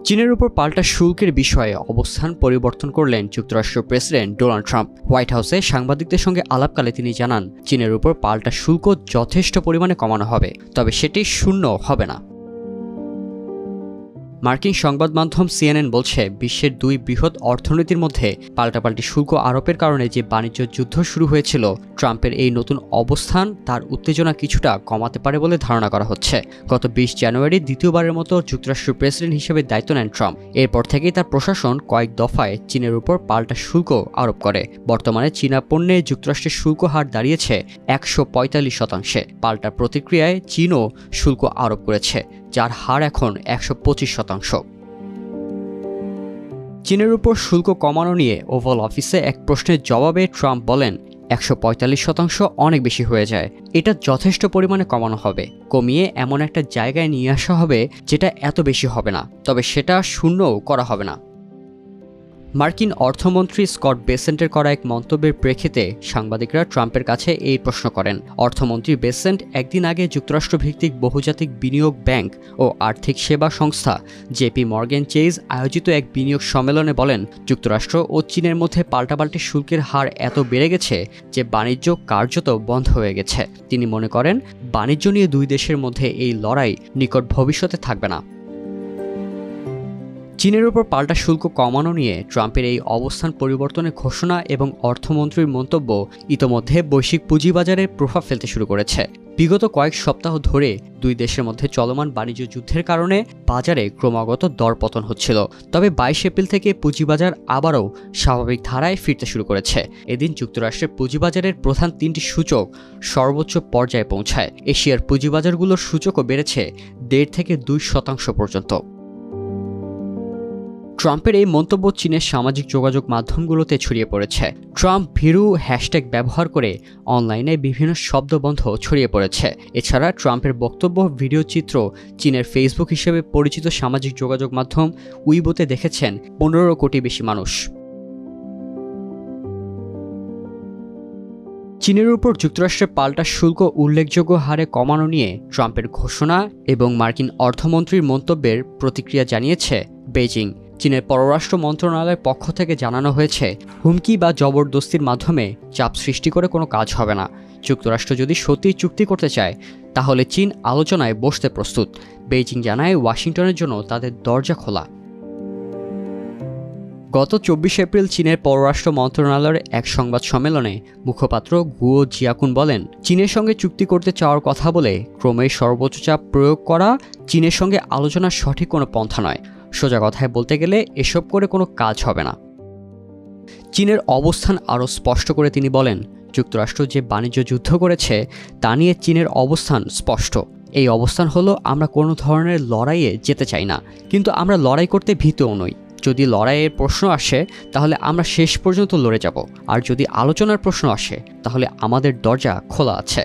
চীনের উপর পাল্টা শুল্কের বিষয়ে অবস্থান পরিবর্তন করলেন যুক্তরাষ্ট্রের প্রেসিডেন্ট ডোনাল্ড ট্রাম্প। হোয়াইট হাউসে সাংবাদিকদের সঙ্গে আলাপকালে তিনি জানান, চীনের উপর পাল্টা শুল্ক যথেষ্ট পরিমাণে কমানো হবে, তবে সেটি শূন্য হবে না। মার্কিন সংবাদ মাধ্যম CNN বলছে, বিশ্বের দুই বৃহৎ অর্থনীতির মধ্যে পাল্টাপাল্টি শুল্ক আরোপের কারণে যে বাণিজ্য যুদ্ধ শুরু হয়েছিল, ট্রাম্পের এই নতুন অবস্থান তার উত্তেজনা কিছুটা কমাতে পারে বলে ধারণা করা হচ্ছে। গত 20 জানুয়ারি দ্বিতীয়বারের মতো যুক্তরাষ্ট্রের প্রেসিডেন্ট হিসেবে দায়িত্ব নেন ট্রাম্প। এরপর থেকেই তার প্রশাসন কয়েক দফায় চীনের উপর পাল্টা শুল্ক আরোপ করে। বর্তমানে চীনা পণ্যে যুক্তরাষ্ট্রের শুল্ক হার দাঁড়িয়েছে 145%। পাল্টা প্রতিক্রিয়ায় চীনও শুল্ক আরোপ করেছে, যার হার এখন 125%। চীনের উপর শুল্ক কমানো নিয়ে ওভাল অফিসে এক প্রশ্নের জবাবে ট্রাম্প বলেন, 145% অনেক বেশি হয়ে যায়। এটা যথেষ্ট পরিমাণে কমানো হবে, কমিয়ে এমন একটা জায়গায় নিয়ে আসা হবে যেটা এত বেশি হবে না, তবে সেটা শূন্যও করা হবে না। মার্কিন অর্থমন্ত্রী স্কট বেসেন্টের করা এক মন্তব্যের প্রেক্ষিতে সাংবাদিকরা ট্রাম্পের কাছে এই প্রশ্ন করেন। অর্থমন্ত্রী বেসেন্ট একদিন আগে যুক্তরাষ্ট্রভিত্তিক বহুজাতিক বিনিয়োগ ব্যাংক ও আর্থিক সেবা সংস্থা জেপি মর্গান চেজ আয়োজিত এক বিনিয়োগ সম্মেলনে বলেন, যুক্তরাষ্ট্র ও চীনের মধ্যে পাল্টাপাল্টি শুল্কের হার এত বেড়ে গেছে যে বাণিজ্য কার্যত বন্ধ হয়ে গেছে। তিনি মনে করেন, বাণিজ্য নিয়ে দুই দেশের মধ্যে এই লড়াই নিকট ভবিষ্যতে থাকবে না। চীনের উপর পাল্টা শুল্ক কমানো নিয়ে ট্রাম্পের এই অবস্থান পরিবর্তনের ঘোষণা এবং অর্থমন্ত্রীর মন্তব্য ইতোমধ্যে বৈশ্বিক পুঁজিবাজারে প্রভাব ফেলতে শুরু করেছে। বিগত কয়েক সপ্তাহ ধরে দুই দেশের মধ্যে চলমান বাণিজ্য যুদ্ধের কারণে বাজারে ক্রমাগত দরপতন হচ্ছিল। তবে 22 এপ্রিল থেকে পুঁজিবাজার আবারও স্বাভাবিক ধারায় ফিরতে শুরু করেছে। এদিন যুক্তরাষ্ট্রের পুঁজিবাজারের প্রধান 3টি সূচক সর্বোচ্চ পর্যায়ে পৌঁছায়। এশিয়ার পুঁজিবাজারগুলোর সূচকও বেড়েছে 1.5 থেকে 2% পর্যন্ত। ট্রাম্পের এই মন্তব্য চীনের সামাজিক যোগাযোগ মাধ্যমগুলোতে ছড়িয়ে পড়েছে। ট্রাম্প ভীরু হ্যাশট্যাগ ব্যবহার করে অনলাইনে বিভিন্ন শব্দবন্ধ ছড়িয়ে পড়েছে। এছাড়া ট্রাম্পের বক্তব্য ভিডিও চিত্র চীনের ফেসবুক হিসেবে পরিচিত সামাজিক যোগাযোগ মাধ্যম উইবোতে দেখেছেন 15 কোটি বেশি মানুষ। চীনের উপর যুক্তরাষ্ট্রের পাল্টা শুল্ক উল্লেখযোগ্য হারে কমানো নিয়ে ট্রাম্পের ঘোষণা এবং মার্কিন অর্থমন্ত্রীর মন্তব্যের প্রতিক্রিয়া জানিয়েছে বেইজিং। চীনের পররাষ্ট্র মন্ত্রণালয়ের পক্ষ থেকে জানানো হয়েছে, হুমকি বা জবরদস্তির মাধ্যমে চাপ সৃষ্টি করে কোনো কাজ হবে না। যুক্তরাষ্ট্র যদি সত্যিই চুক্তি করতে চায় তাহলে চীন আলোচনায় বসতে প্রস্তুত। বেইজিং জানায়, ওয়াশিংটনের জন্য তাদের দরজা খোলা। গত 24 এপ্রিল চীনের পররাষ্ট্র মন্ত্রণালয়ের এক সংবাদ সম্মেলনে মুখপাত্র গুয়ো জিয়াকুন বলেন, চীনের সঙ্গে চুক্তি করতে চাওয়ার কথা বলে ক্রমেই সর্বোচ্চ চাপ প্রয়োগ করা চীনের সঙ্গে আলোচনার সঠিক কোনো পন্থা নয়। সোজা কথায় বলতে গেলে এসব করে কোনো কাজ হবে না। চীনের অবস্থান আরও স্পষ্ট করে তিনি বলেন, যুক্তরাষ্ট্র যে বাণিজ্য যুদ্ধ করেছে তা নিয়ে চীনের অবস্থান স্পষ্ট। এই অবস্থান হলো, আমরা কোনো ধরনের লড়াইয়ে যেতে চাই না, কিন্তু আমরা লড়াই করতে ভীতও নই। যদি লড়াইয়ের প্রশ্ন আসে তাহলে আমরা শেষ পর্যন্ত লড়ে যাব, আর যদি আলোচনার প্রশ্ন আসে তাহলে আমাদের দরজা খোলা আছে।